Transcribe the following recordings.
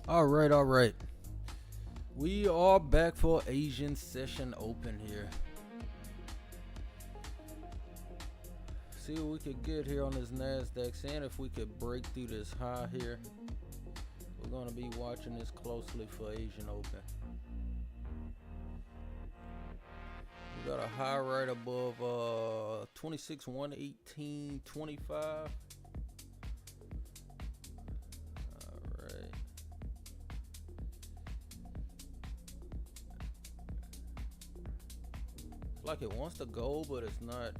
All right. We are back for Asian session open here. See what we could get here on this NASDAQ, seeing if we could break through this high here. We're going to be watching this closely for Asian open. We got a high right above 26,118.25. Like it wants to go, but it's not.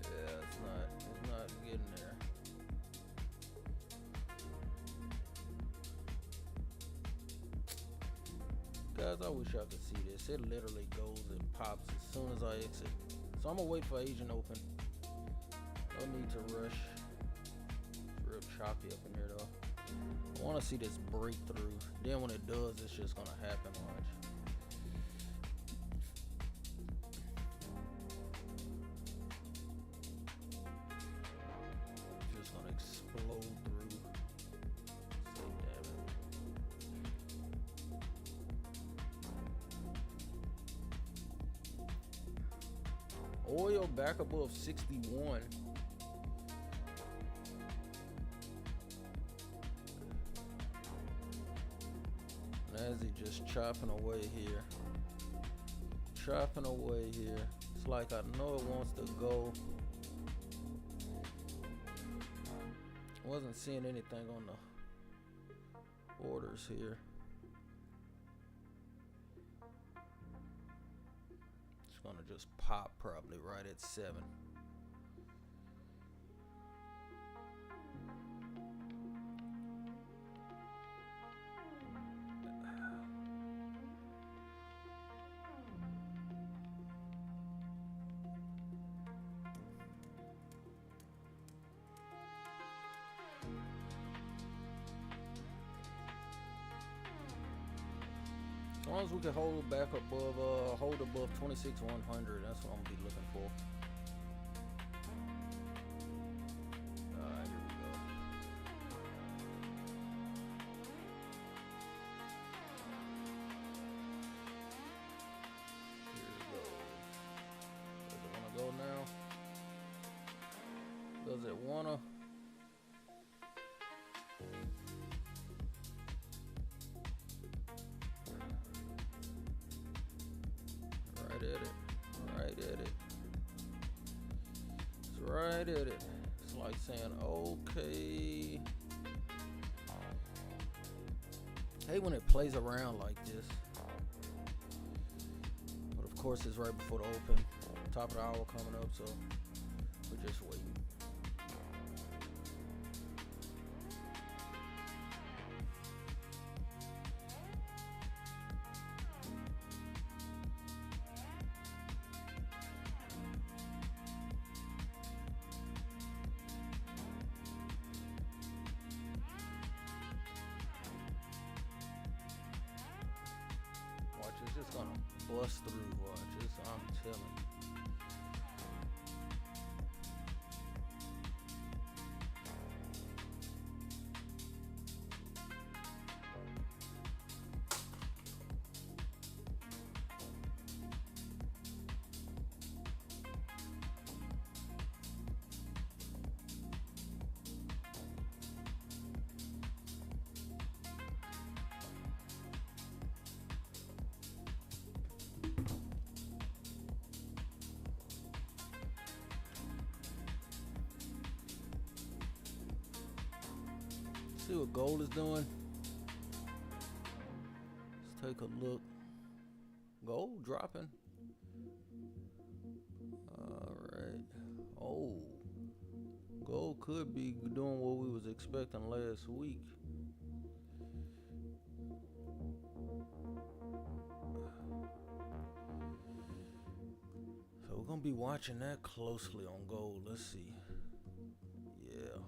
Yeah, it's not getting there. Guys, I wish I could see this. It literally goes and pops as soon as I exit. So I'm gonna wait for Asian open. No need to rush. It's real choppy up in here though. I want to see this breakthrough. Then when it does, it's just gonna happen. Watch. It's just gonna explode through. So damn it. Oil back above 61. NASDAQ just chopping away here. It's like I know it wants to go. Wasn't seeing anything on the orders here. Gonna just pop probably right at 7. As long as we can hold back above, hold above 26,100, that's what I'm gonna be looking for. Alright, here we go. Here it goes. Does it wanna go now? Does it wanna? Right at it. It's like saying, okay. Hey, when it plays around like this. But of course, it's right before the open. Top of the hour coming up, so we're just waiting. Watch, it's just gonna bust through. Watch, I'm telling you. See what gold is doing. Let's take a look. Gold dropping. Alright. Oh. Gold could be doing what we was expecting last week. So we're gonna be watching that closely on gold. Let's see. Yeah.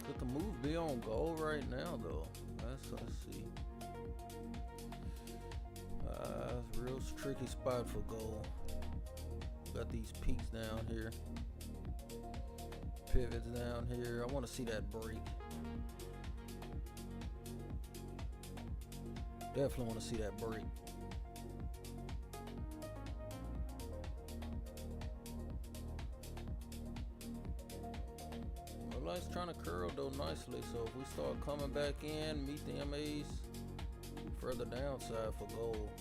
Could the move be on gold right now though? Let's see. It's a real tricky spot for gold. Got these peaks down here, pivots down here. I want to see that break. Definitely want to see that break. Light's trying to curl though nicely, so if we start coming back in, meet the MAs, further downside for gold.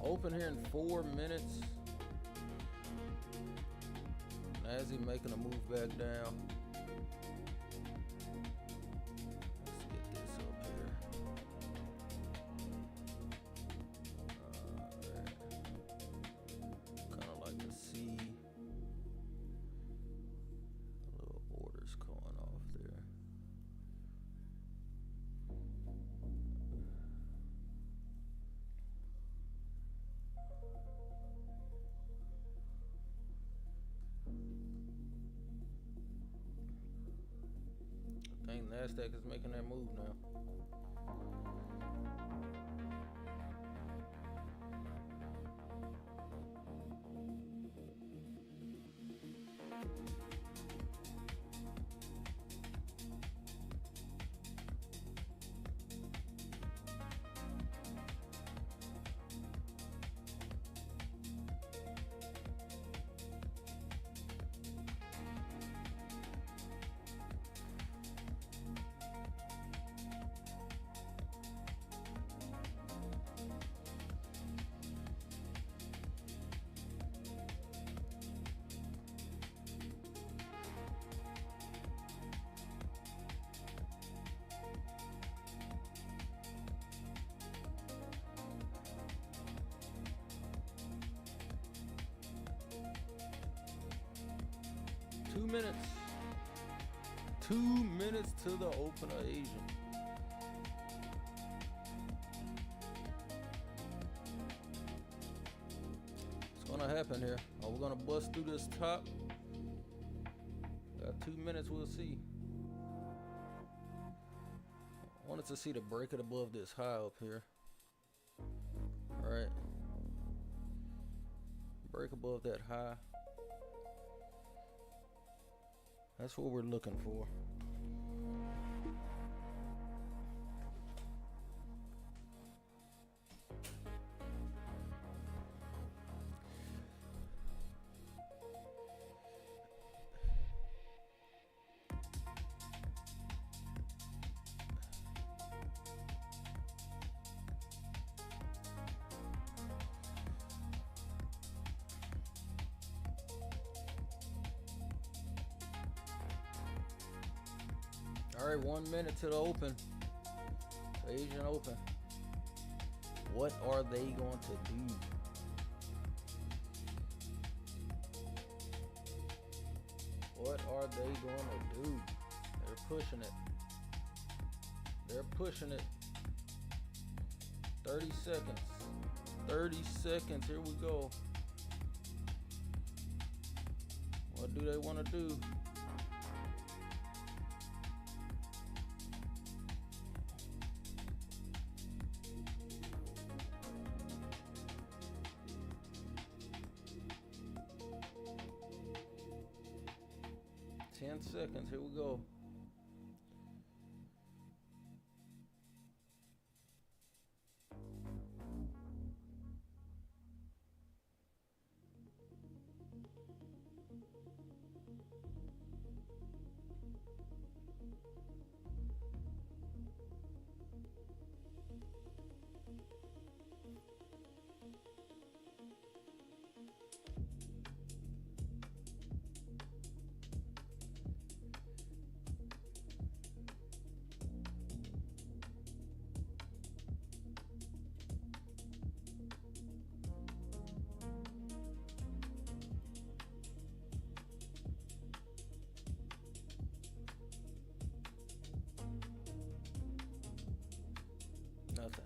Open here in 4 minutes. NASDAQ making a move back down. Let's get this up here. Kind of like to see little orders going off there. I think NASDAQ is making that move now. Two minutes. 2 minutes to the open of Asia. What's gonna happen here? Are we gonna bust through this top? Got 2 minutes, we'll see. I wanted to see the break it above this high up here. Alright. Break above that high. That's what we're looking for. All right, 1 minute to the open. Asian Open. What are they going to do? What are they going to do? They're pushing it. They're pushing it. 30 seconds. 30 seconds. Here we go. What do they want to do? 10 seconds. Here we go. Nothing.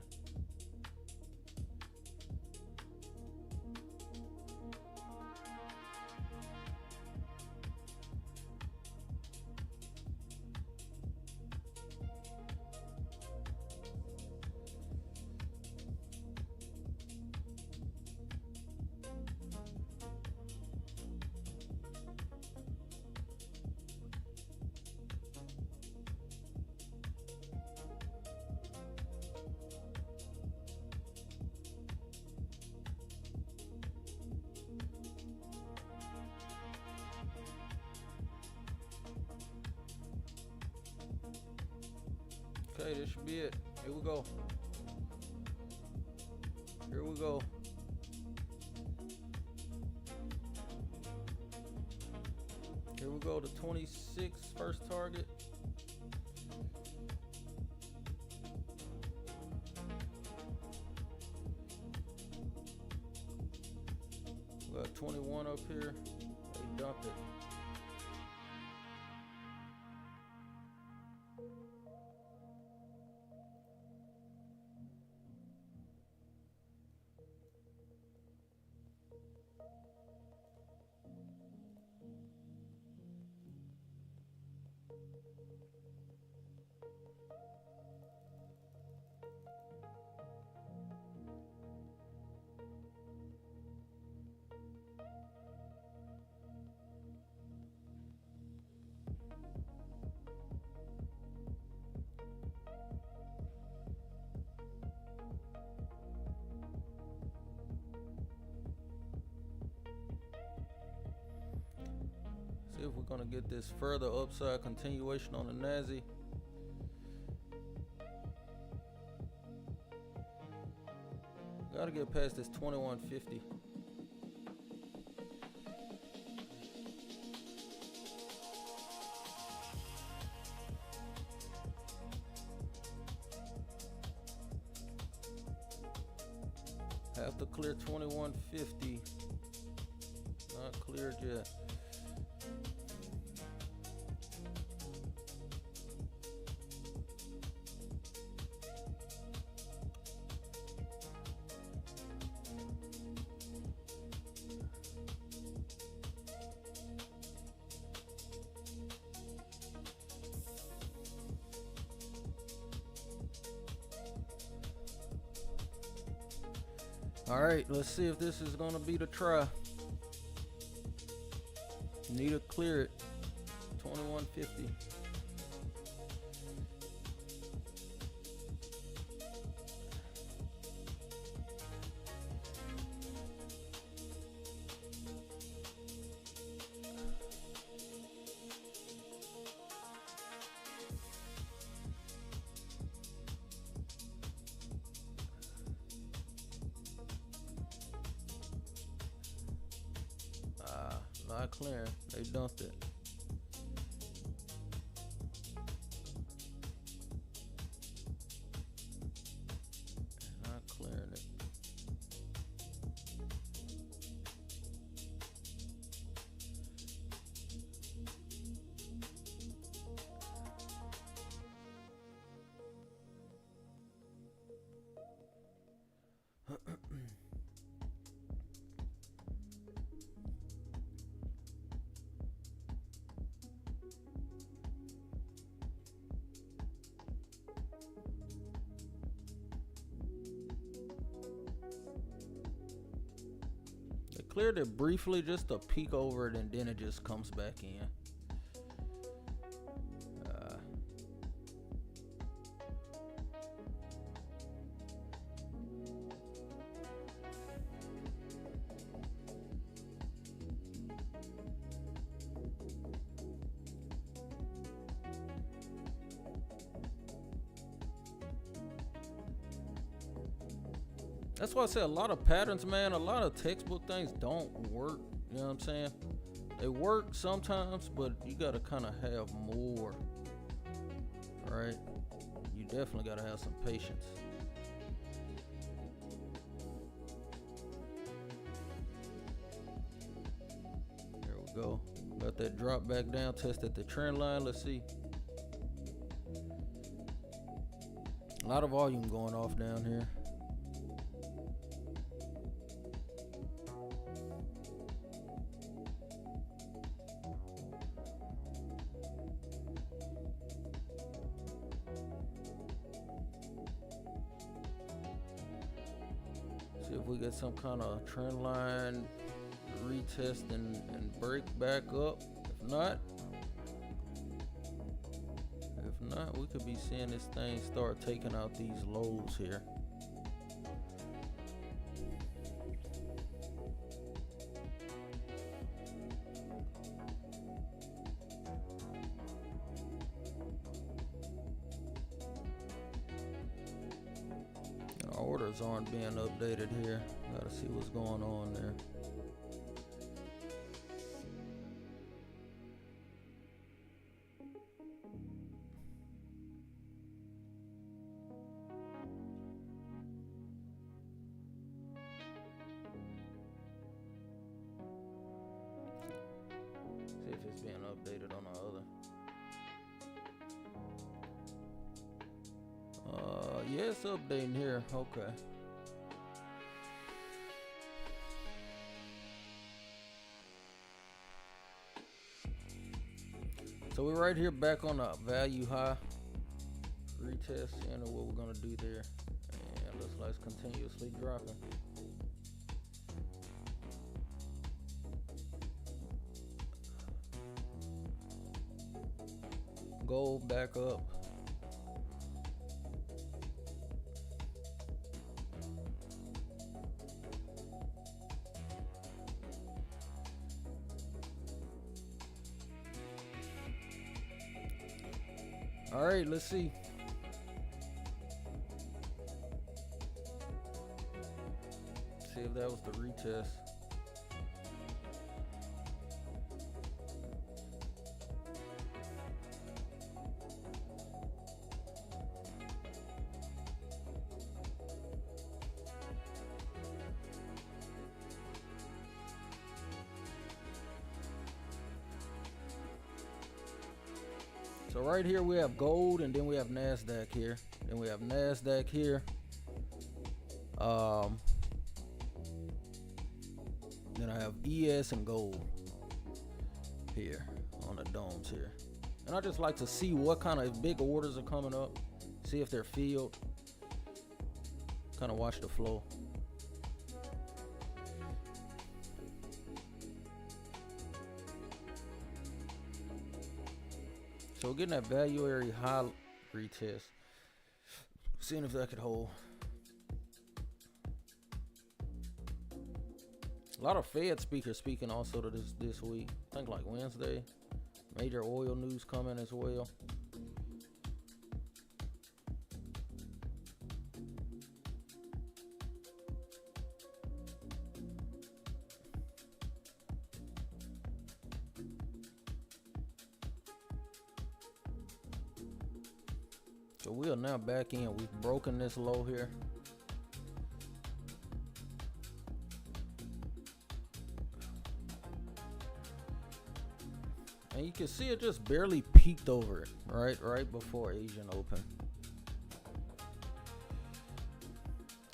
Okay, this should be it. Here we go. Here we go. Here we go. The 26 first target. We got 21 up here. They dumped it. See if we're gonna get this further upside continuation on the NASDAQ. Gotta get past this 2150. Have to clear 2150. Not cleared yet. All right, let's see if this is gonna be the try. Need to clear it. 2150. Not clearing. They dumped it. Not clearing it. Cleared it briefly just to peek over it, and then it just comes back in. That's why I say a lot of patterns, man, a lot of textbook things don't work. You know what I'm saying? They work sometimes, but you gotta kind of have more, right? You definitely gotta have some patience. There we go. Got that drop back down, tested the trend line. Let's see. A lot of volume going off down here. See if we get some kind of trend line retest and break back up. If not, we could be seeing this thing start taking out these lows here. Our orders aren't being updated here. Gotta see what's going on there. See if it's being updated on the other. Yeah, it's updating here. Okay. So we're right here back on the value high. Retest, and what we're gonna do there. And looks like it's continuously dropping. Gold back up. All right, let's see. See if that was the retest. So right here we have gold, and then we have NASDAQ here. Then we have NASDAQ here. Then I have ES and gold here on the domes here. And I just like to see what kind of big orders are coming up. See if they're filled. Kind of watch the flow. So we're getting that value area high retest. Seeing if that could hold. A lot of Fed speakers speaking also to this week. I think like Wednesday. Major oil news coming as well. So we are now back in. We've broken this low here. And you can see it just barely peaked over it, right before Asian Open.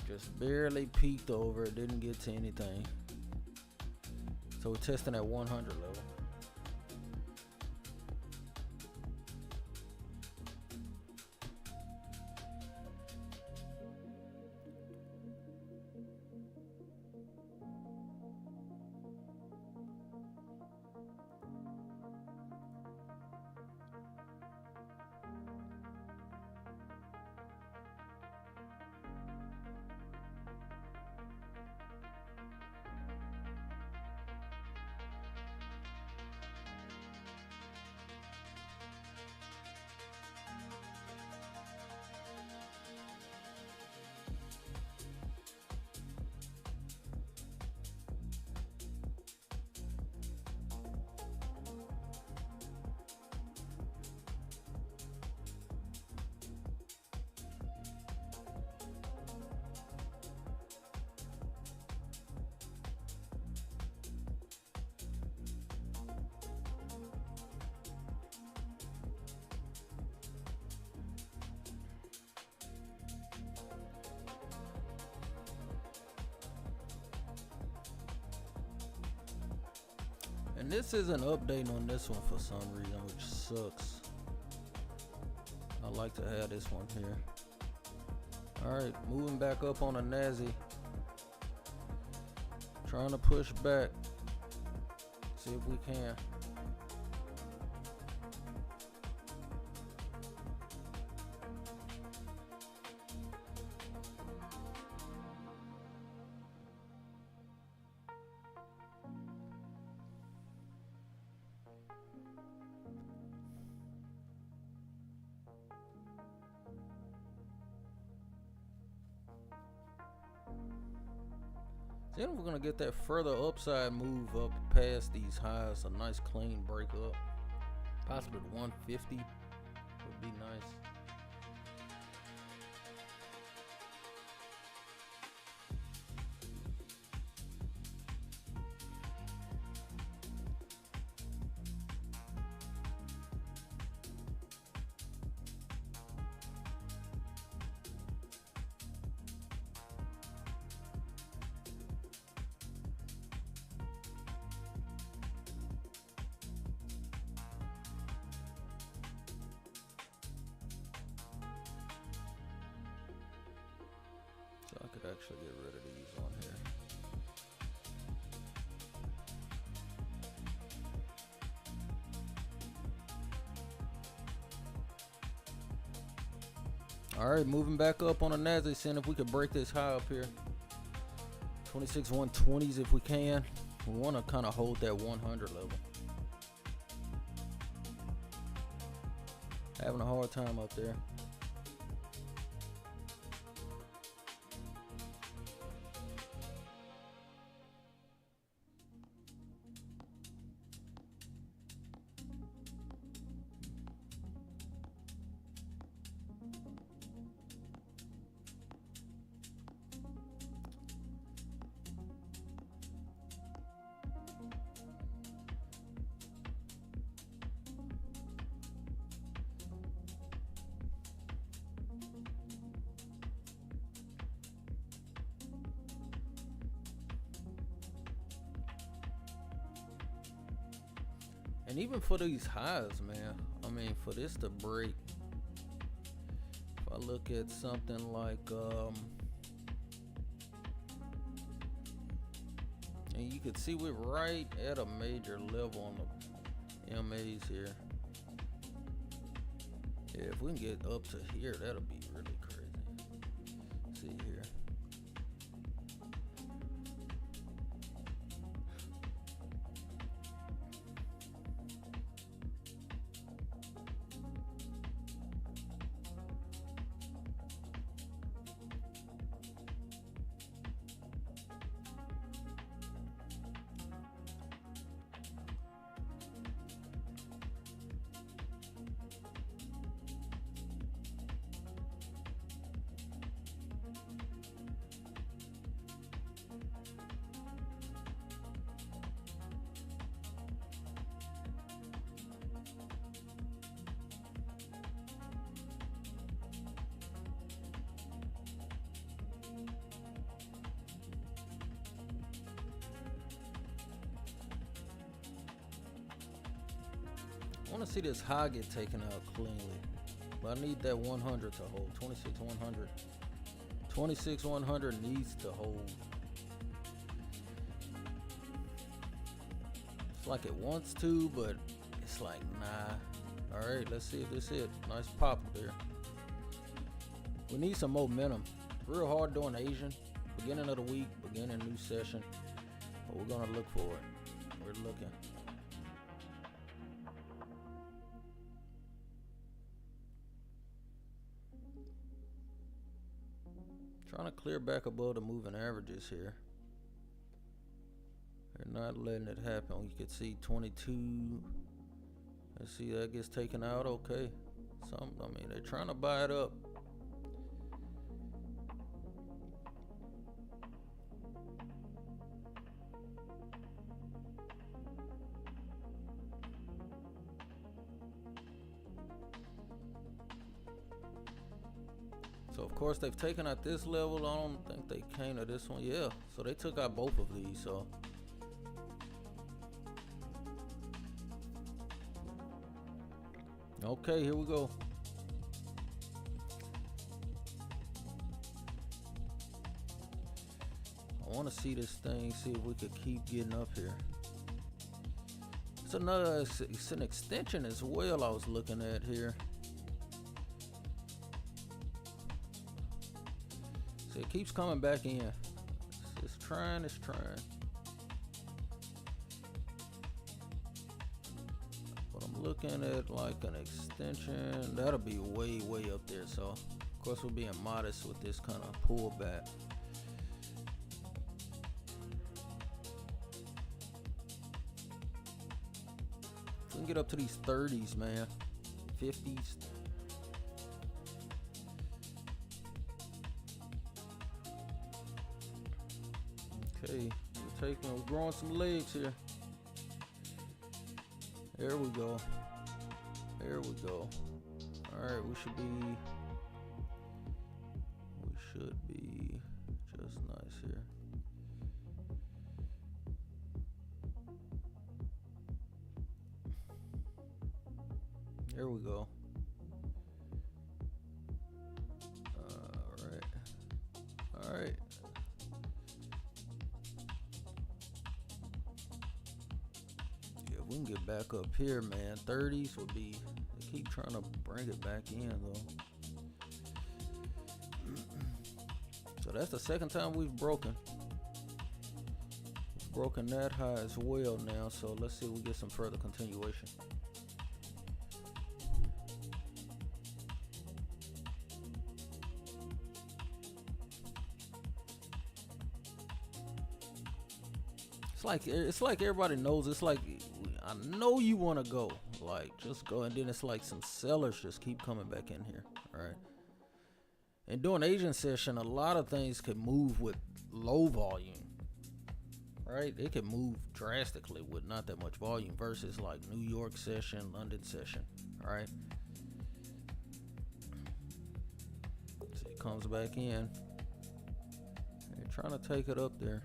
Just barely peaked over it, didn't get to anything. So we're testing at 100 level. And this isn't updating on this one for some reason, which sucks. I like to have this one here. Alright, moving back up on a NASDAQ. Trying to push back. See if we can. Then we're gonna get that further upside move up past these highs. A nice clean break up. Possibly 150 would be nice. So I could actually get rid of these on here. All right, moving back up on the NASDAQ, seeing if we could break this high up here. 26 120s if we can. We want to kind of hold that 100 level. Having a hard time up there. And even for these highs, man, I mean, for this to break, if I look at something like, and you can see we're right at a major level on the MAs here. Yeah, if we can get up to here, that'll be really crazy. See here. I want to see this high get taken out cleanly, but I need that 100 to hold. 26 100. 26 100 needs to hold. It's like it wants to, but it's like nah. All right, let's see if this is it. Nice pop there. We need some momentum. Real hard doing Asian. Beginning of the week, beginning new session. But we're gonna look for it. We're looking. Trying to clear back above the moving averages here. They're not letting it happen. You can see 22. Let's see, that gets taken out. Okay. I mean, they're trying to buy it up. So of course they've taken out this level. I don't think they came to this one. Yeah, so they took out both of these. So Okay, here we go. I want to see this thing, see if we could keep getting up here. It's another, it's an extension as well I was looking at here. See, it keeps coming back in. It's trying, it's trying. But I'm looking at like an extension. That'll be way, way up there. So, of course, we're being modest with this kind of pullback. If we can get up to these 30s, man, 50s. Okay, we're growing some legs here. There we go. There we go. All right, we should be just nice here. There we go. All right. All right. We can get back up here, man. 30s would be, they keep trying to bring it back in though. So that's the second time we've broken that high as well now. So let's see if we get some further continuation. It's like everybody knows. It's like, I know you want to go, like, just go. And then it's like some sellers just keep coming back in here. All right. And during Asian session, a lot of things could move with low volume, right? It can move drastically with not that much volume versus like New York session, London session. All right. So it comes back in. They're trying to take it up there.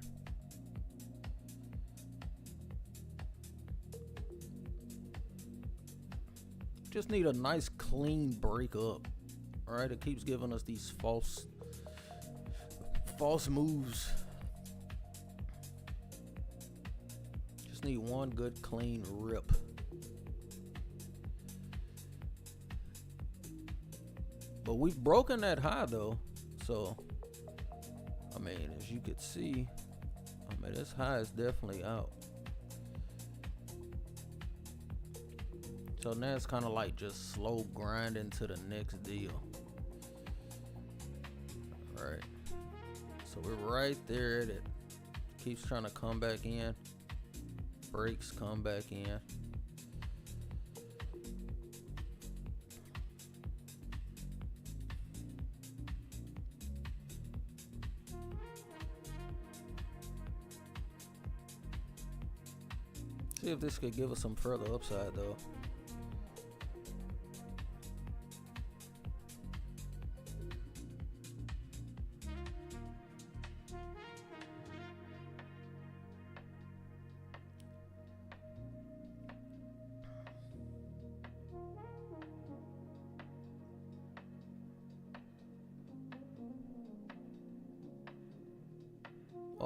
Just need a nice clean break up. All right, it keeps giving us these false moves. Just need one good clean rip. But we've broken that high though. So I mean, as you could see, I mean, this high is definitely out. So now it's kind of like just slow grinding to the next deal. All right. So we're right there. It keeps trying to come back in. Breaks, come back in. See if this could give us some further upside though.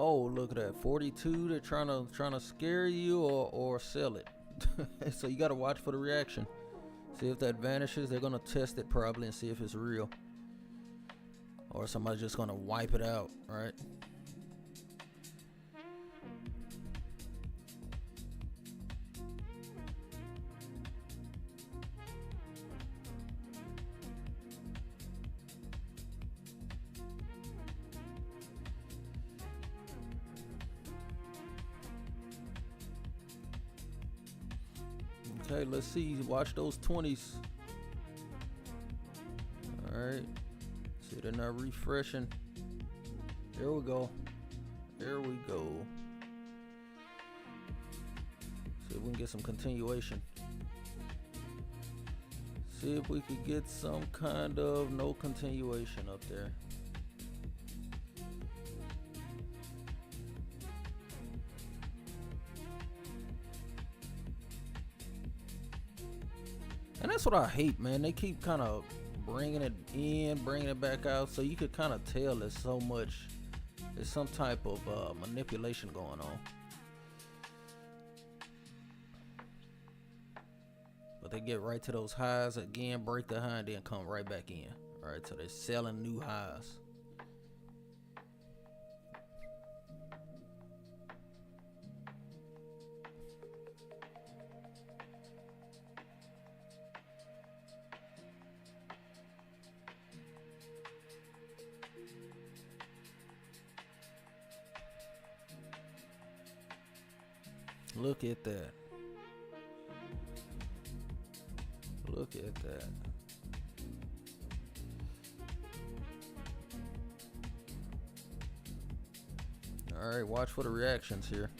Oh, look at that. 42. They're trying to scare you or sell it. So you got to watch for the reaction. See if that vanishes. They're going to test it probably and see if it's real. Or somebody's just going to wipe it out, right? Okay, let's see. Watch those 20s. All right. See, they're not refreshing. There we go. There we go. See if we can get some continuation. See if we could get some kind of no continuation up there. And that's what I hate, man. They keep kind of bringing it in, bringing it back out, so you could kind of tell there's so much, there's some type of manipulation going on. But they get right to those highs again, break the high, and then come right back in. All right, so they're selling new highs. Look at that. Look at that. All right, watch for the reactions here.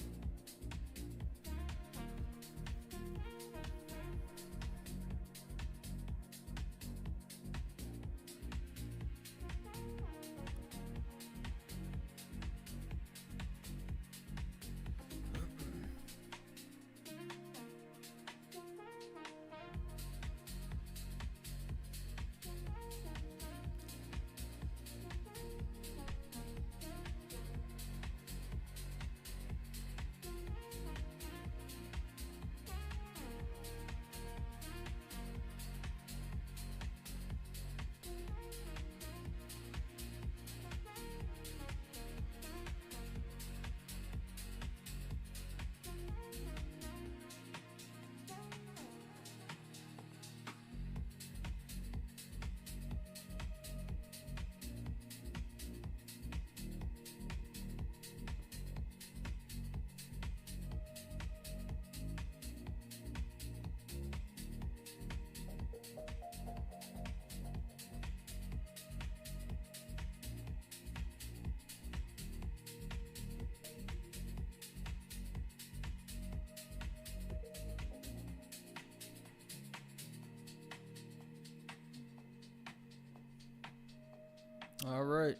All right.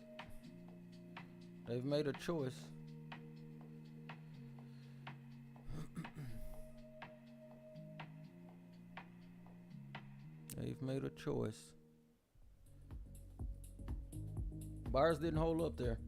They've made a choice. They've made a choice. Buyers didn't hold up there.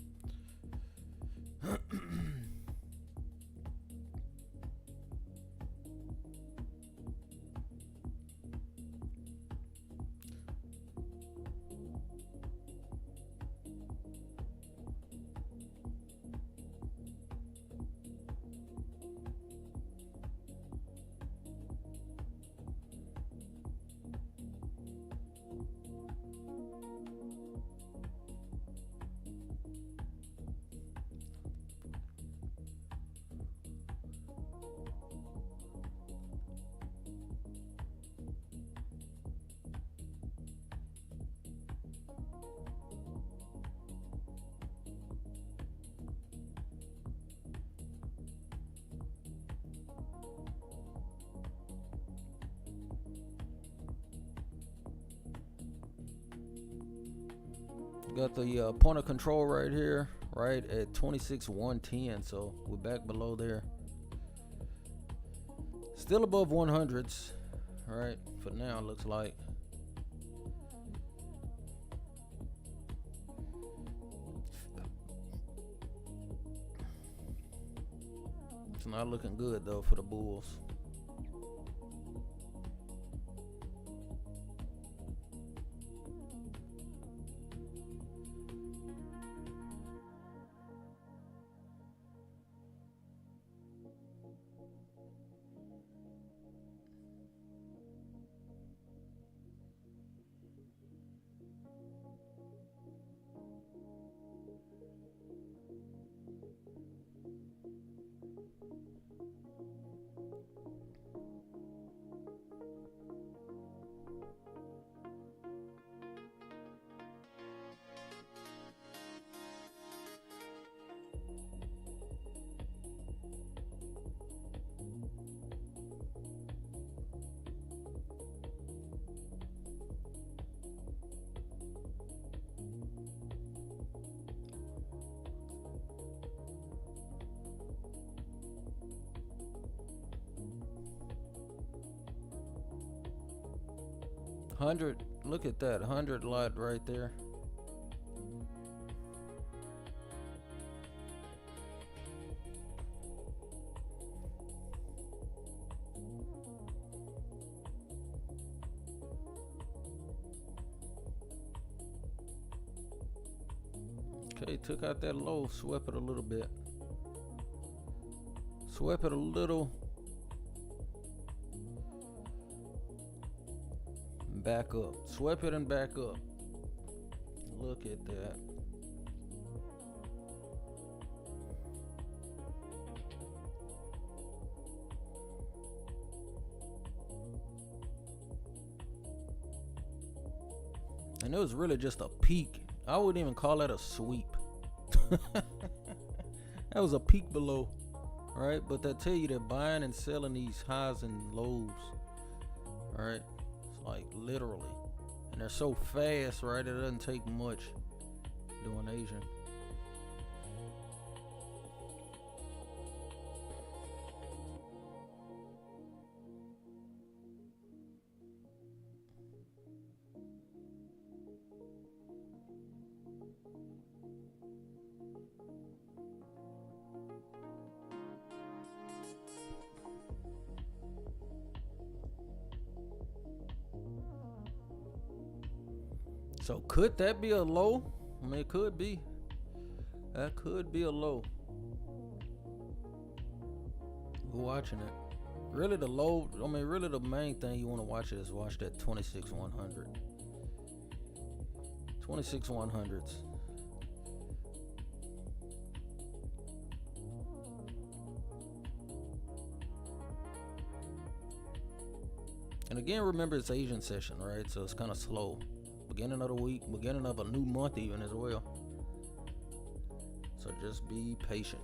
Got the point of control right here, right at 26,110. So we're back below there. Still above 100s, right? For now, it looks like. It's not looking good though for the bulls. 100, look at that 100 lot right there. Okay, took out that low, swept it a little bit. Swept it a little. Back up. Swept it and back up. Look at that. And it was really just a peak. I wouldn't even call that a sweep. That was a peak below, right? But they tell you they're buying and selling these highs and lows, right? It's like literally, and they're so fast, right? It doesn't take much doing Asian. So could that be a low? I mean, it could be. That could be a low. We're watching it. Really the low, I mean, really the main thing you want to watch is watch that 26-100. 26-100s. And again, remember it's Asian session, right? So it's kind of slow. Beginning of the week, beginning of a new month even as well. So just be patient.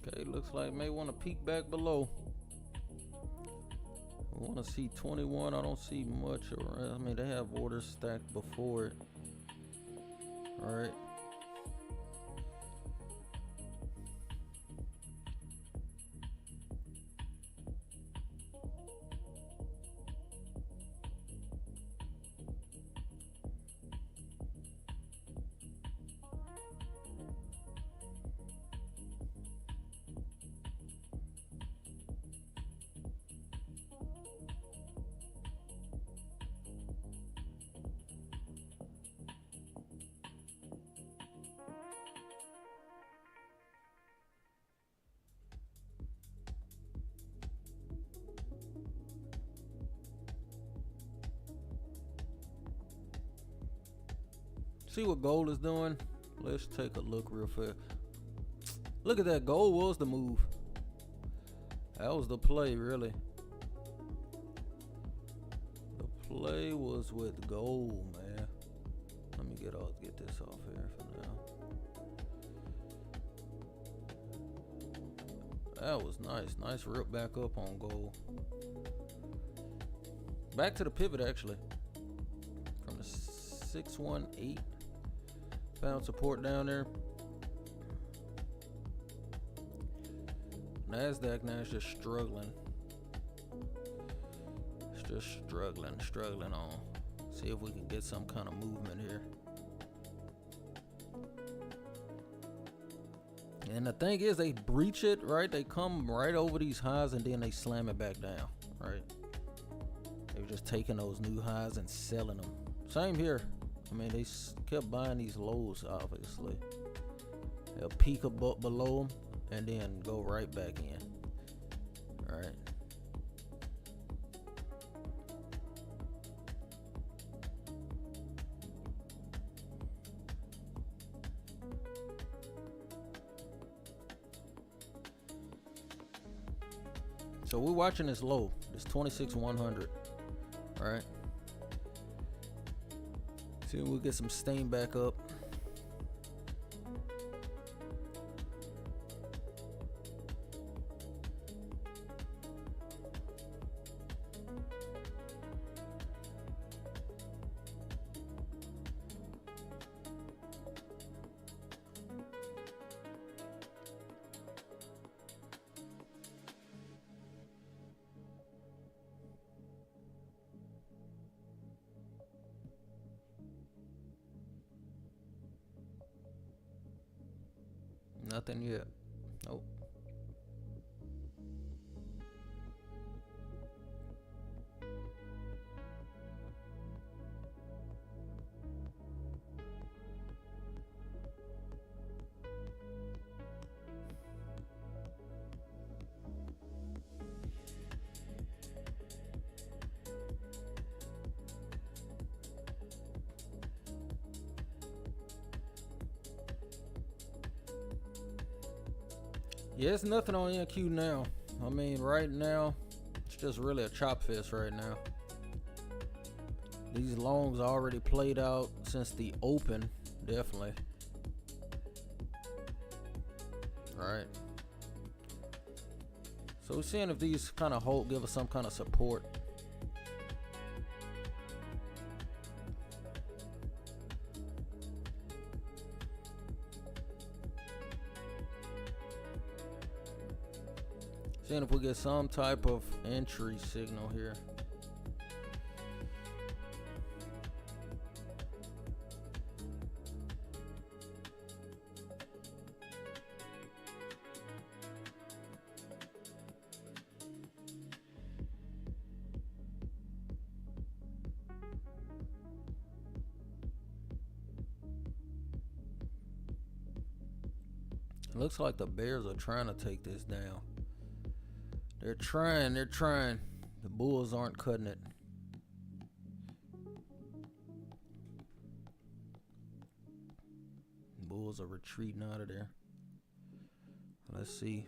Okay, looks like may want to peek back below. I want to see 21. I don't see much around. I mean, they have orders stacked before it. All right. See what gold is doing? Let's take a look real fast. Look at that. Gold was the move. That was the play, really. The play was with gold, man. Let me get this off here for now. That was nice. Nice rip back up on gold. Back to the pivot, actually. From the 618. Found support down there. NASDAQ now is just struggling. It's just struggling on. See if we can get some kind of movement here. And the thing is, they breach it, right? They come right over these highs and then they slam it back down, right? They're just taking those new highs and selling them. Same here. I mean, they kept buying these lows, obviously. They'll peak above below them and then go right back in. All right. So we're watching this low, this 26,100. All right. See if we'll get some steam back up. Nothing yet. Nope. Yeah, it's nothing on NQ now. I mean, right now, it's just really a chop fest right now. These longs already played out since the open, definitely. Right. So we're seeing if these kind of hold, give us some kind of support. Seeing if we get some type of entry signal here. It looks like the bears are trying to take this down. They're trying. The bulls aren't cutting it. Bulls are retreating out of there. Let's see.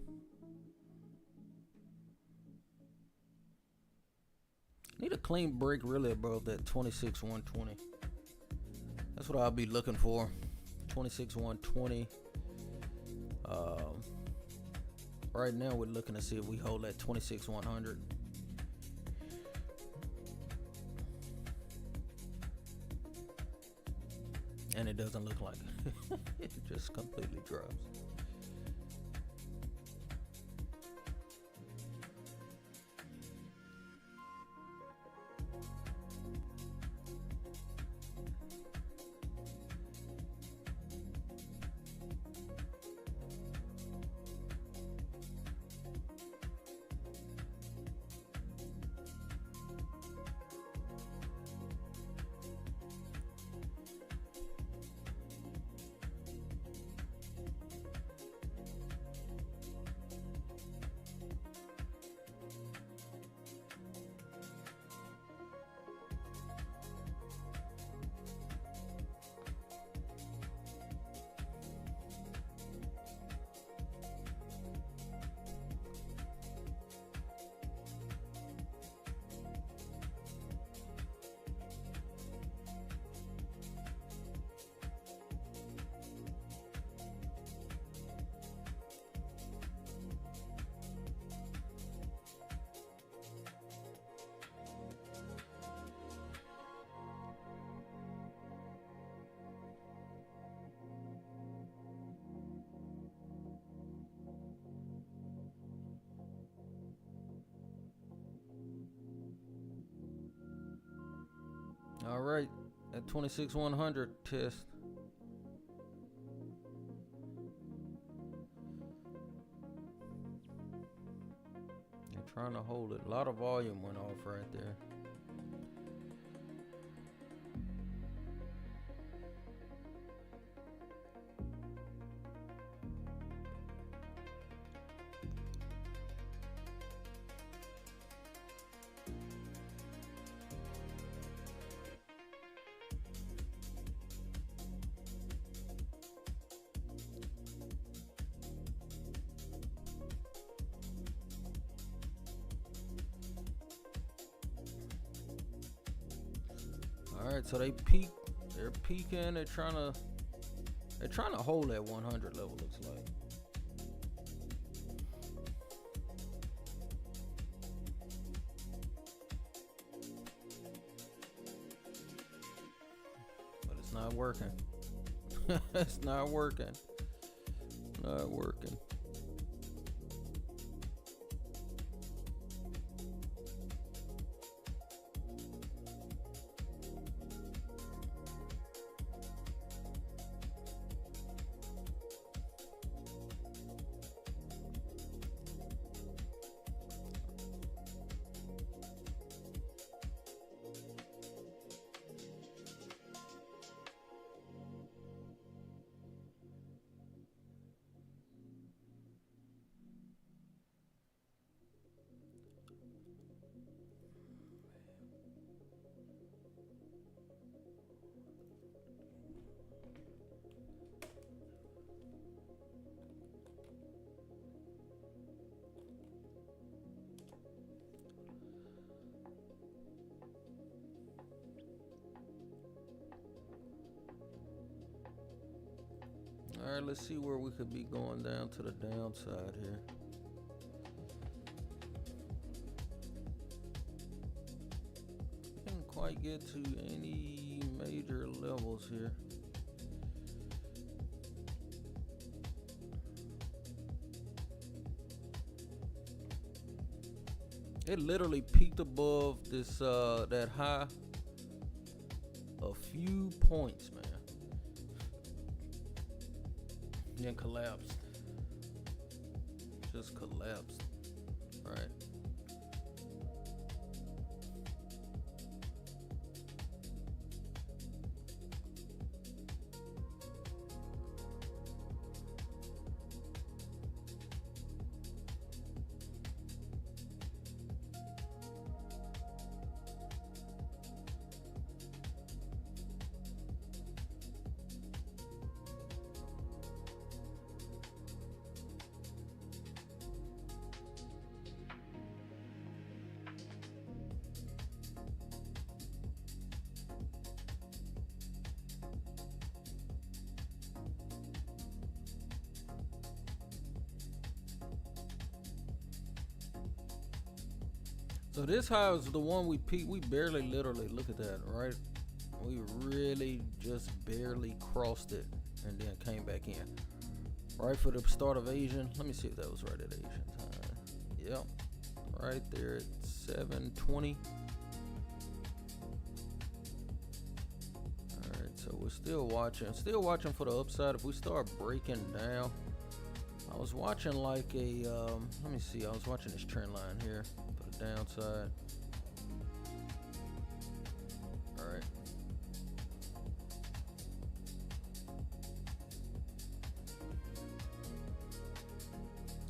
Need a clean break really above that 26,120. That's what I'll be looking for. 26,120. Right now we're looking to see if we hold that 26,100. And it doesn't look like it. It just completely drops. All right, at 26,100 test. They're trying to hold it. A lot of volume went off right there. All right, so they peak. They're peaking. They're trying to hold that 100 level. Looks like. But it's not working. It's not working. Not working. All right, let's see where we could be going down to the downside here. Didn't quite get to any major levels here. It literally peaked above this that high a few points, man. Then collapsed. Just collapsed. All right. So this high is the one we peaked. We barely, literally, look at that, right? We really just barely crossed it and then came back in. Right for the start of Asian. Let me see if that was right at Asian time. Yep, right there at 7:20. All right, so we're still watching for the upside. If we start breaking down, I was watching like a, let me see, I was watching this trend line here for the downside. All right.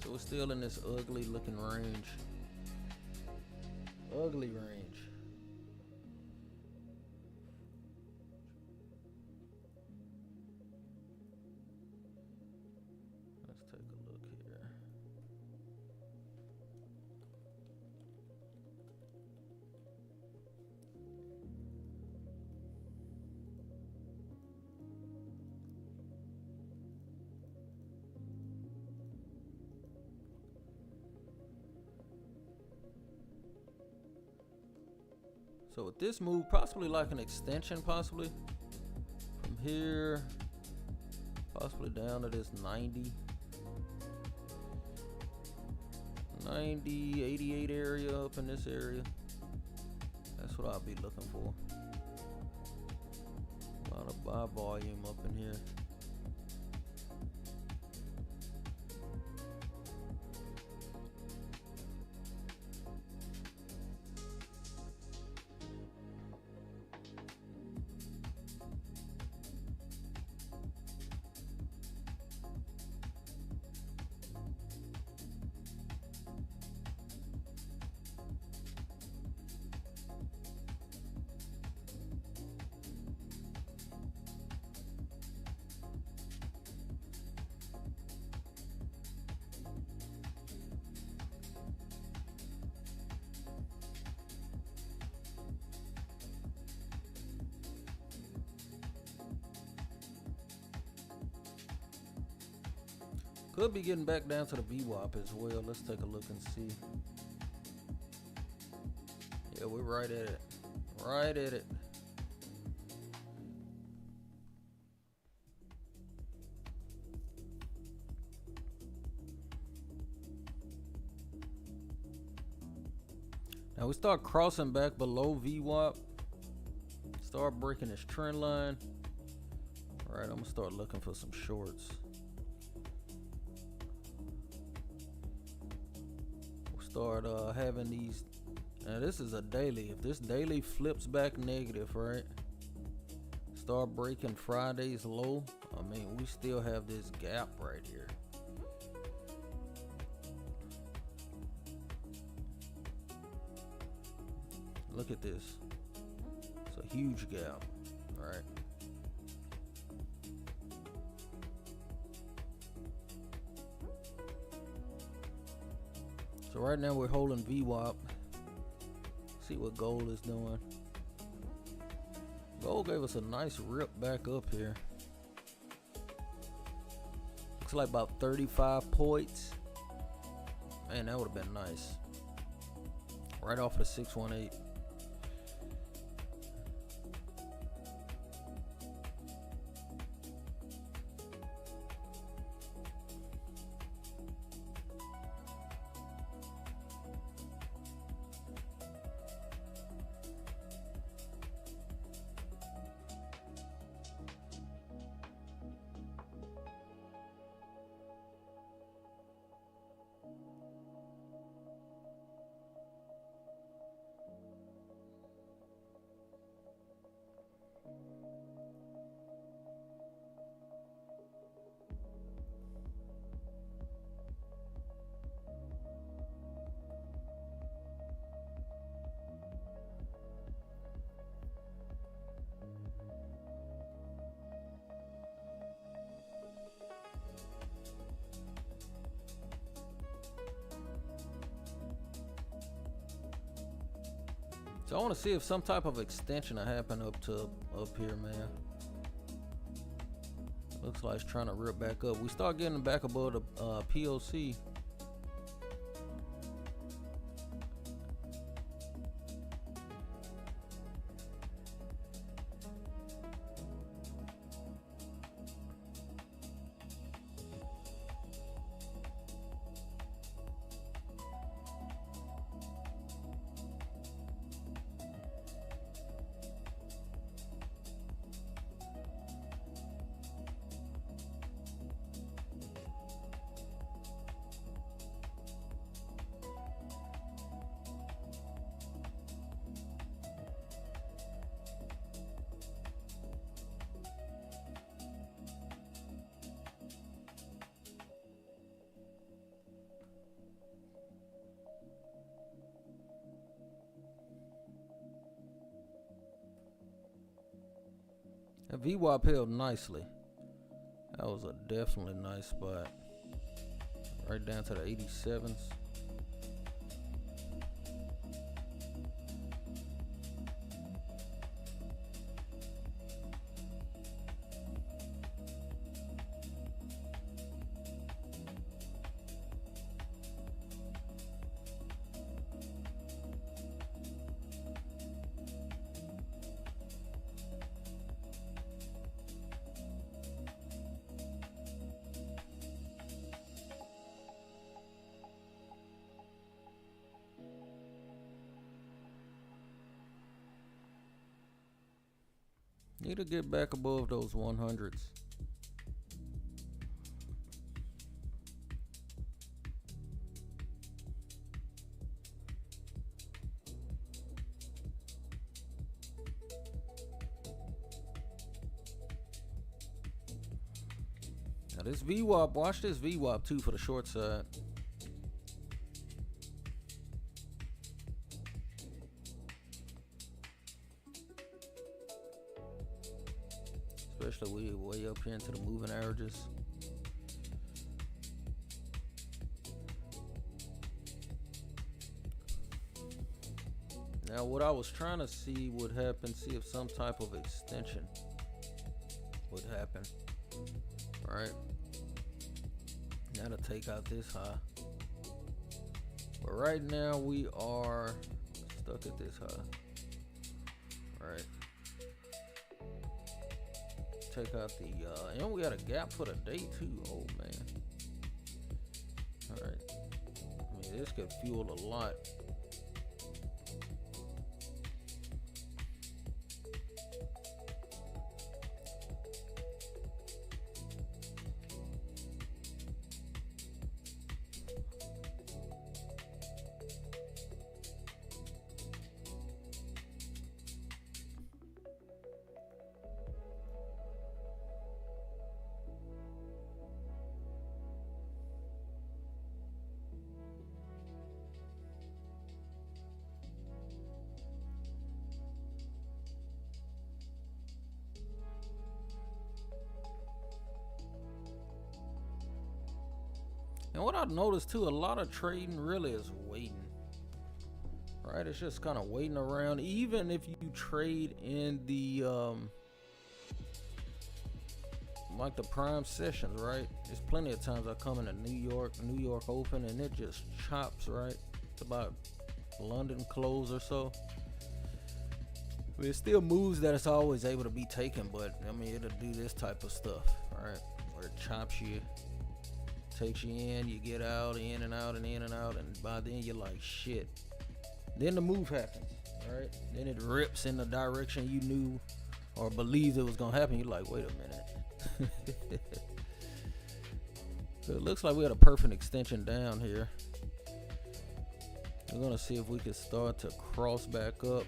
So we're still in this ugly looking range. Ugly range. Let's take a look here. So with this move, possibly like an extension, possibly from here, possibly down to this 90, 88 area, up in this area. That's what I'll be looking for. A lot of buy volume up in here. Could be getting back down to the VWAP as well. Let's take a look and see. Yeah, we're right at it. Right at it. Now we start crossing back below VWAP. Start breaking this trend line. All right, I'm gonna start looking for some shorts. We'll start having these. Now this is a daily. If this daily flips back negative, right? Start breaking Friday's low. I mean, we still have this gap right here. Look at this. It's a huge gap. All right. So right now we're holding VWAP. See what gold is doing. Gold gave us a nice rip back up here. Looks like about 35 points. Man, that would have been nice. Right off the 618. So I want to see if some type of extension will happen up here, man. Looks like it's trying to rip back up. We start getting back above the POC. That VWAP held nicely. That was a definitely nice spot. Right down to the 87s. Need to get back above those 100s. Now this VWAP, watch this VWAP too for the short side. Especially we way up here into the moving averages. Now what I was trying to see would happen, see if some type of extension would happen. All right. Gotta take out this high. But right now we are stuck at this high. Right. Take out the and we got a gap for the day too. Oh man. Alright. I mean, this could fuel a lot. And what I've noticed too, a lot of trading really is waiting. Right? It's just kind of waiting around. Even if you trade in the like the prime sessions, right? There's plenty of times I come into New York Open, and it just chops, right? It's about London close or so. I mean, it still moves that it's always able to be taken, but I mean, it'll do this type of stuff, right? Where it chops you, takes you in, you get out, in and out, and in and out, and by then you're like, shit. Then the move happens, right? Then it rips in the direction you knew or believed it was gonna happen. You're like, wait a minute. So it looks like we had a perfect extension down here. We're gonna see if we can start to cross back up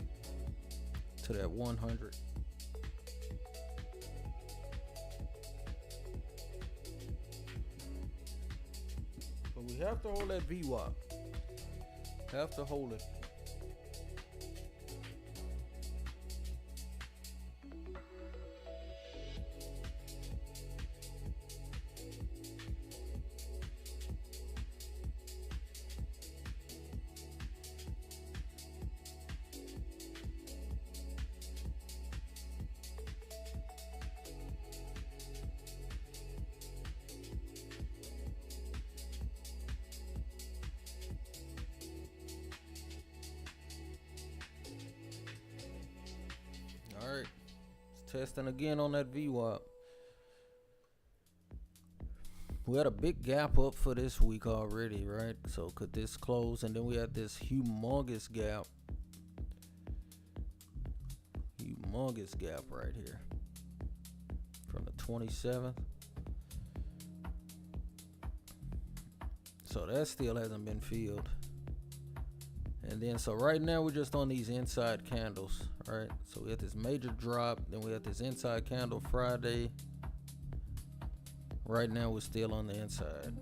to that 100. But we have to hold that VWAP. Have to hold it. Alright, testing again on that VWAP. We had a big gap up for this week already, right? So could this close? And then we had this humongous gap. Humongous gap right here from the 27th. So that still hasn't been filled. And then, so right now we're just on these inside candles, right? So we had this major drop, then we had this inside candle Friday. Right now we're still on the inside.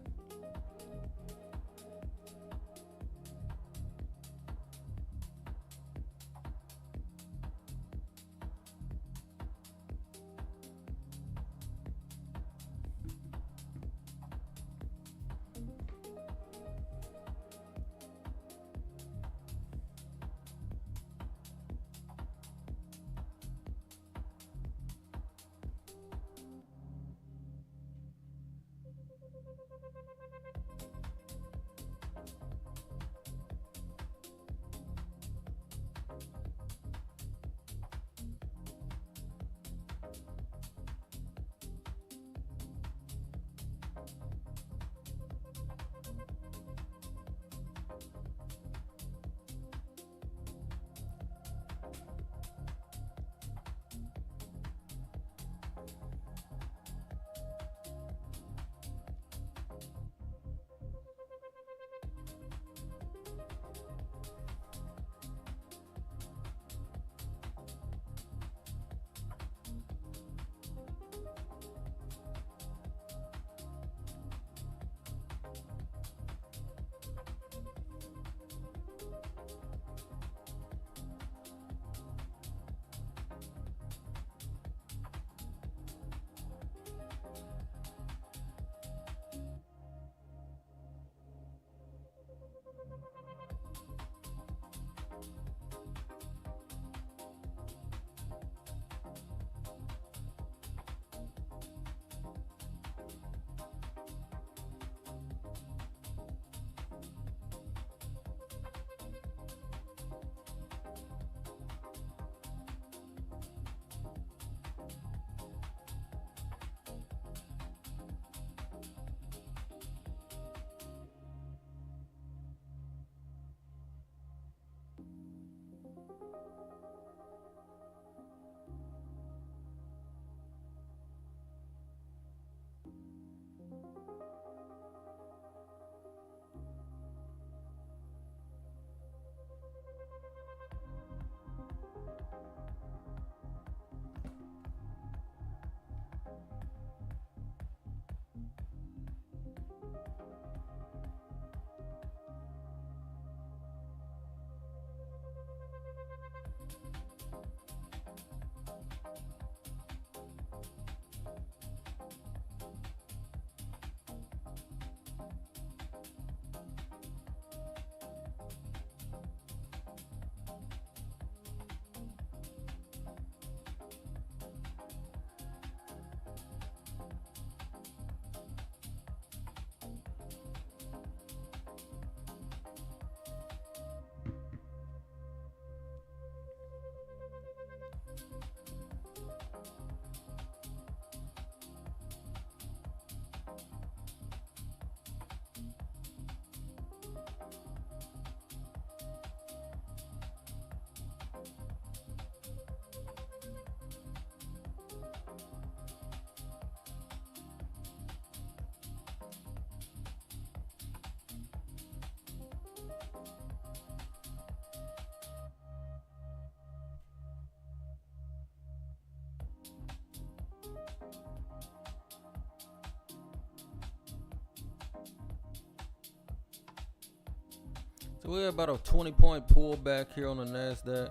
So we have about a 20-point pullback here on the NASDAQ.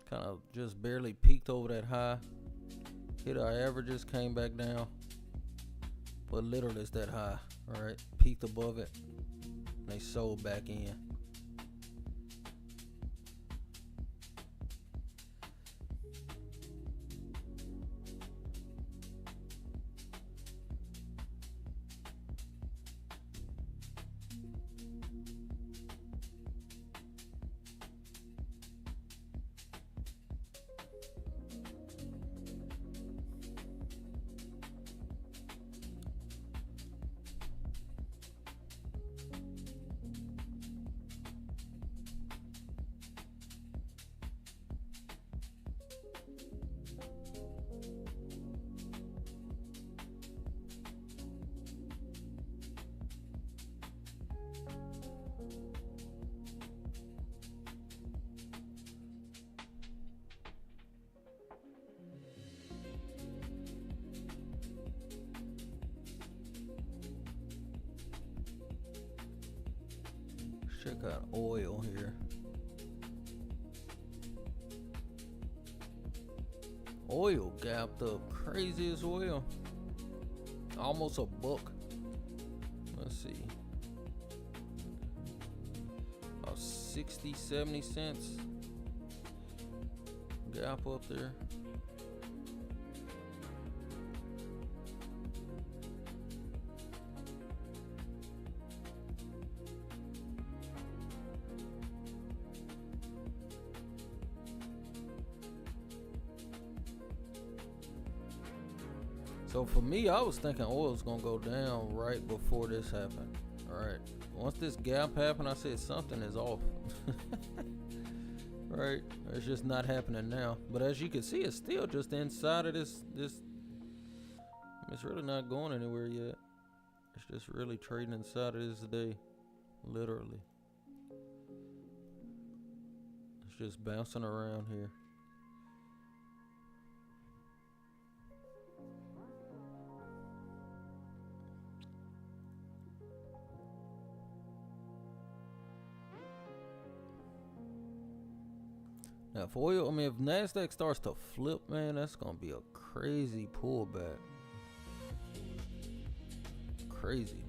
Kind of just barely peaked over that high. Hit our averages, came back down. But literally it's that high, alright? Peaked above it. And they sold back in. Check out oil here. Oil gapped up crazy as well. Almost a buck. Let's see. About 60, 70 cents. Gap up there. So for me, I was thinking oil was gonna go down right before this happened. All right, once this gap happened, I said something is off. Right, it's just not happening now. But as you can see, it's still just inside of this. It's really not going anywhere yet. It's just really trading inside of this day, literally. It's just bouncing around here. Now, if oil, if NASDAQ starts to flip, man, that's going to be a crazy pullback. Crazy.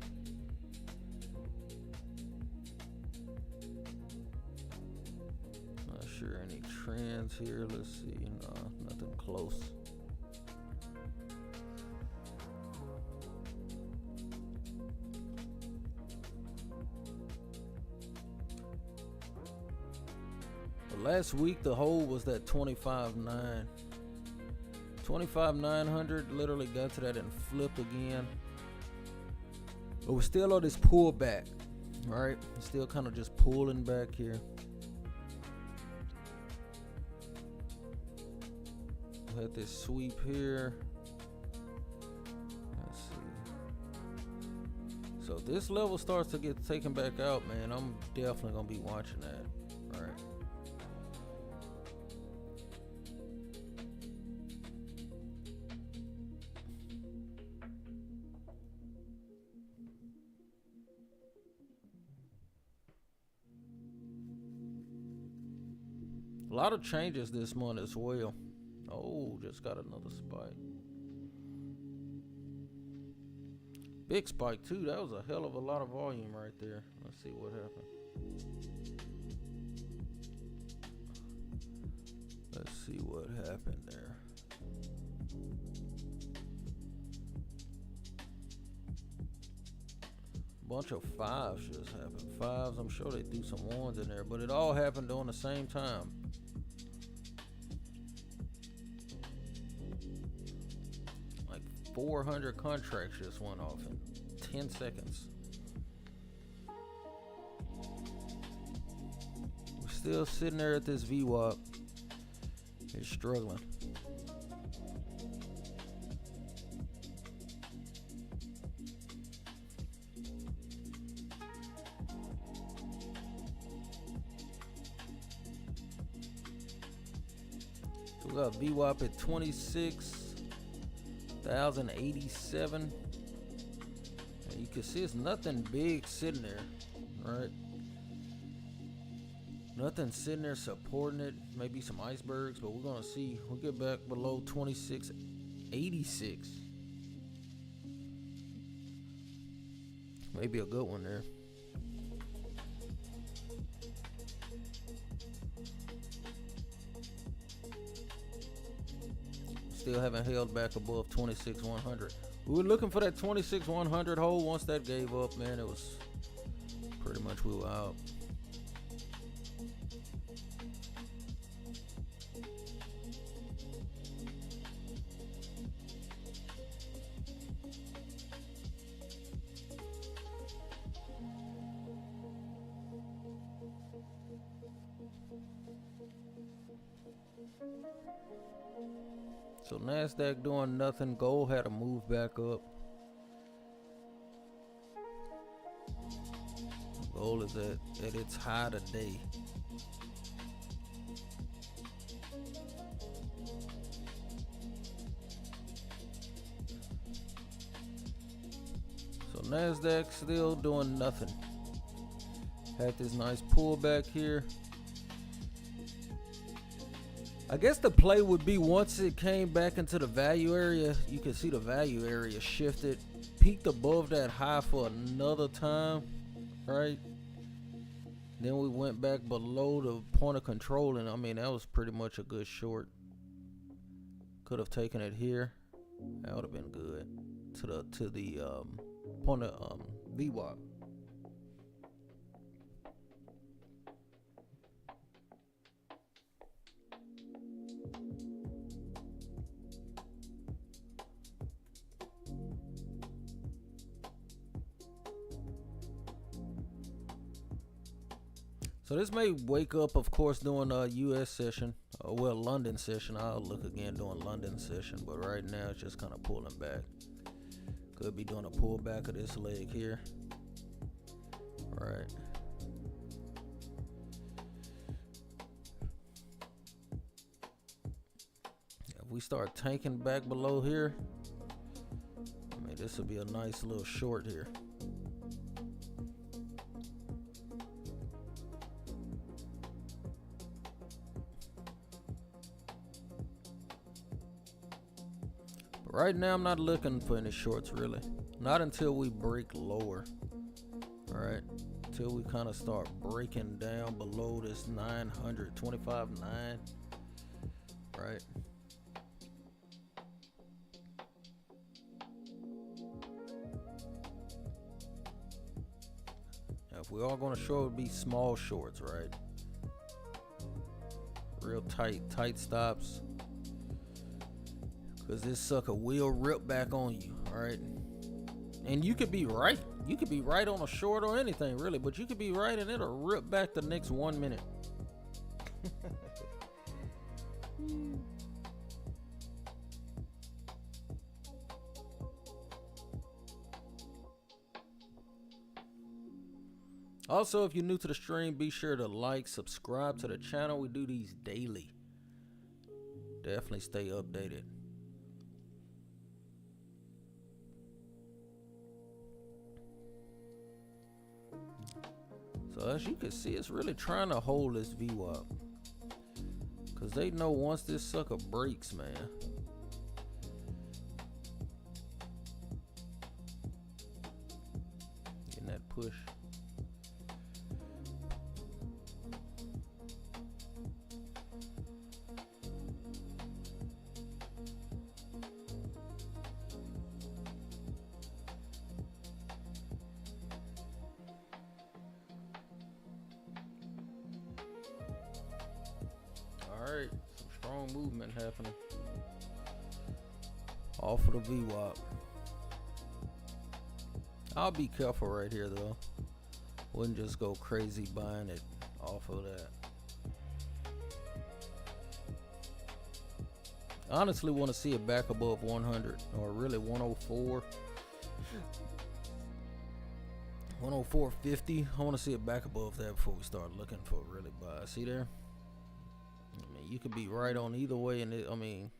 Not sure any trends here. Let's see. No, nothing close. Last week the hold was that 25.9. 25.900 literally got to that and flipped again. But we're still on this pullback. Alright? Still kind of just pulling back here. We had this sweep here. Let's see. So if this level starts to get taken back out, man, I'm definitely gonna be watching that. Alright. A lot of changes this month as well. Oh, just got another spike. Big spike too. That was a hell of a lot of volume right there. Let's see what happened. Let's see what happened there. Bunch of fives just happened. Fives, I'm sure they threw some ones in there, but it all happened during the same time. Like 400 contracts just went off in 10 seconds. We're still sitting there at this VWAP. It's struggling. So we got VWAP at 26,087. And you can see it's nothing big sitting there, right? Nothing sitting there supporting it. Maybe some icebergs, but we're gonna see. We'll get back below 26.86. Maybe a good one there. Still haven't held back above 26.100. We were looking for that 26.100 hold. Once that gave up, man, it was pretty much we were out. So NASDAQ doing nothing. Gold had to move back up. Gold is at its high today. So NASDAQ still doing nothing. Had this nice pullback here. I guess the play would be once it came back into the value area, you can see the value area shifted, peaked above that high for another time, right? Then we went back below the point of control, and I mean that was pretty much a good short. Could have taken it here. That would have been good to the point of VWAP. So this may wake up, of course, during a U.S. session, well, London session. I'll look again during London session, but right now it's just kind of pulling back. Could be doing a pullback of this leg here. Right. If we start tanking back below here, I mean, this will be a nice little short here. Right now, I'm not looking for any shorts, really. Not until we break lower. All right. Until we kind of start breaking down below this 925.9. Right. Now, if we're all going to short, it would be small shorts, right? Real tight stops. Because this sucker will rip back on you, all right? And you could be right. You could be right on a short or anything, really. But you could be right and it'll rip back the next 1 minute. Also, if you're new to the stream, be sure to like, subscribe to the channel. We do these daily. Definitely stay updated. So as you can see, it's really trying to hold this VWAP. Because they know once this sucker breaks, man. Getting that push. Alright, some strong movement happening off of the VWAP. I'll be careful right here though. Wouldn't just go crazy buying it off of that. Honestly want to see it back above 100 or really 104. 104.50. I want to see it back above that before we start looking for really buy. See there? I mean, you could be right on either way, and I mean,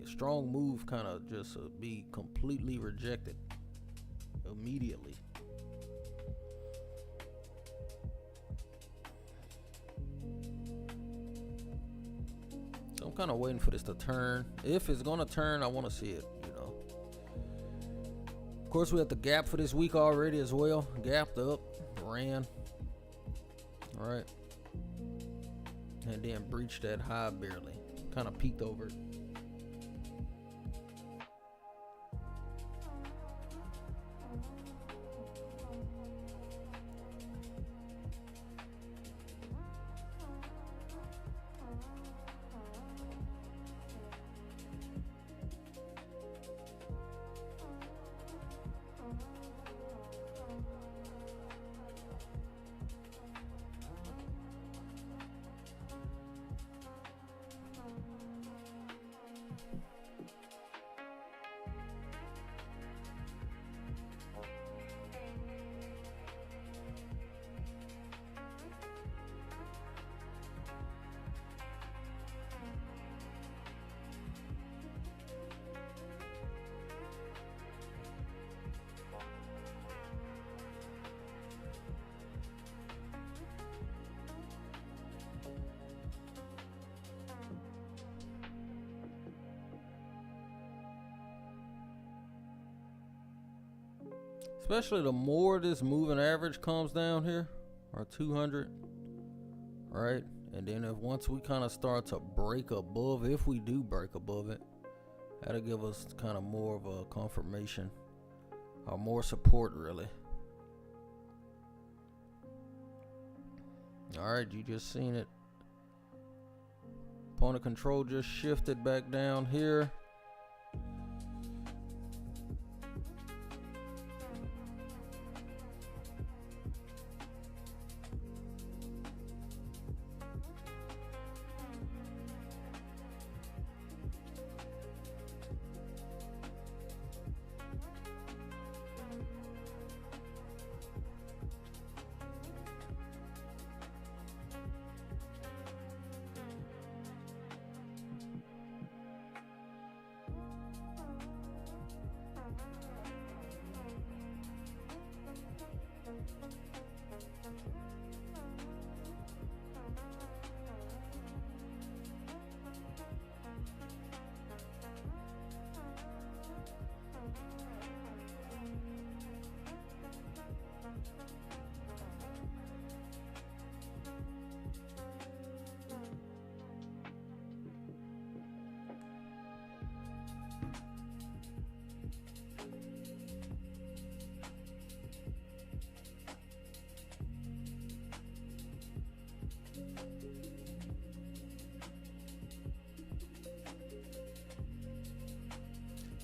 a strong move kind of just be completely rejected. immediately. So I'm kind of waiting for this to turn. If it's gonna turn, I want to see it, you know. Of course, we have the gap for this week already as well. Gapped up, ran. All right. And then breached that high barely. Kind of peeked over it. Especially the more this moving average comes down here, or 200, right? And then if once we kind of start to break above, if we do break above it, that'll give us kind of more of a confirmation, or more support really. All right, you just seen it. Point of control just shifted back down here.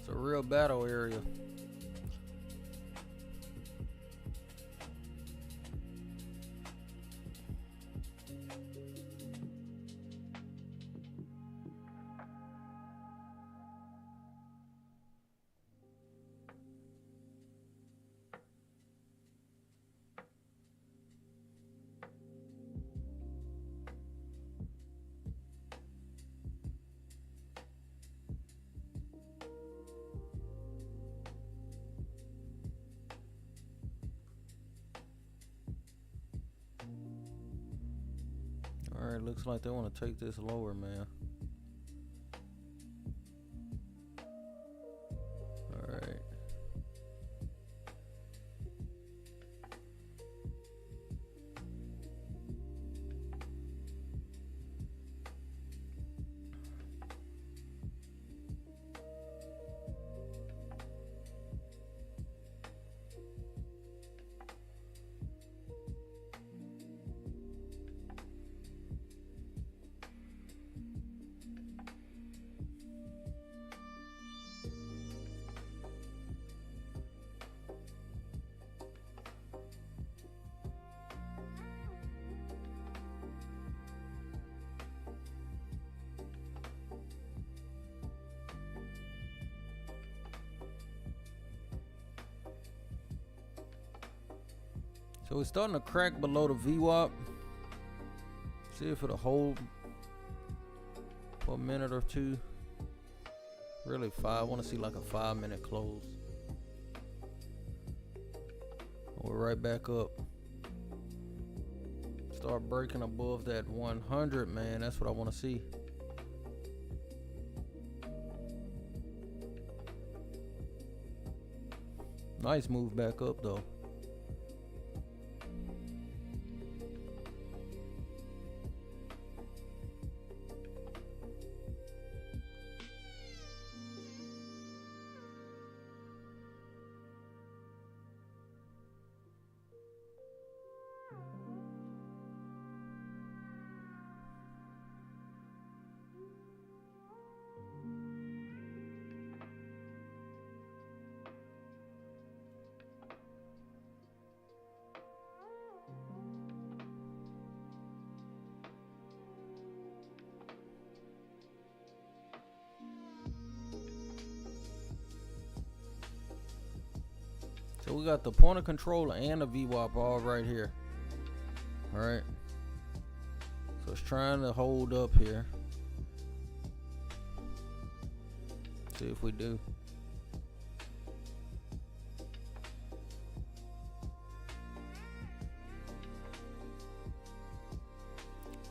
It's a real battle area. Alright, looks like they want to take this lower, man. Alright. So it's starting to crack below the VWAP. See if it'll hold for a minute or two. Really 5. I want to see like a 5-minute close. We're right back up. Start breaking above that 100, man. That's what I want to see. Nice move back up though. So we got the point of control and the VWAP all right here. All right. So it's trying to hold up here. See if we do.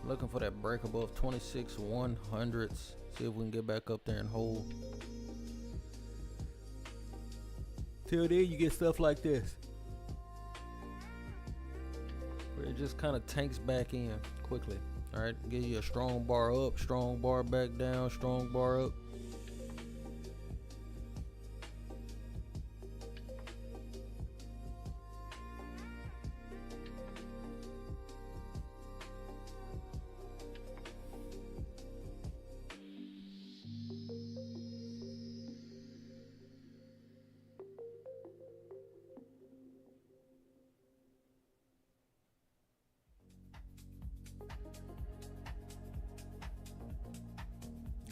Looking for that break above 26 100s. See if we can get back up there and hold. Till then, you get stuff like this, where it just kind of tanks back in quickly. All right, give you a strong bar up, strong bar back down, strong bar up.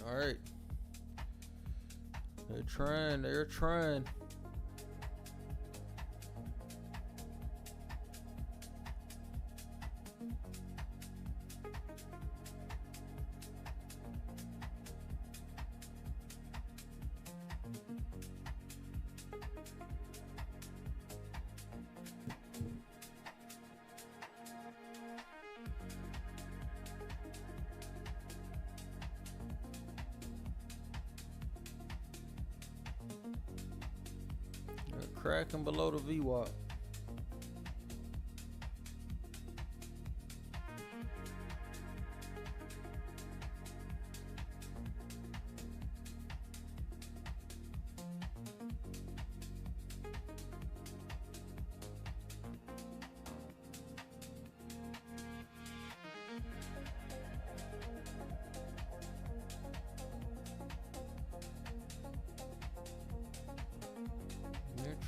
All right. They're trying. Cracking below the VWAP.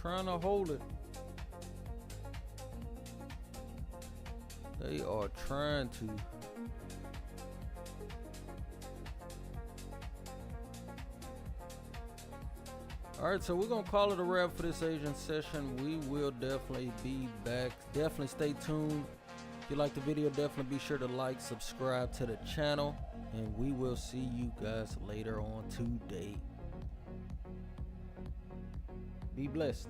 Trying to hold it. They are trying to. All right, so we're gonna call it a wrap for this Asian session. We will definitely be back. Definitely stay tuned. If you like the video, definitely be sure to like, subscribe to the channel, and we will see you guys later on today. Be blessed.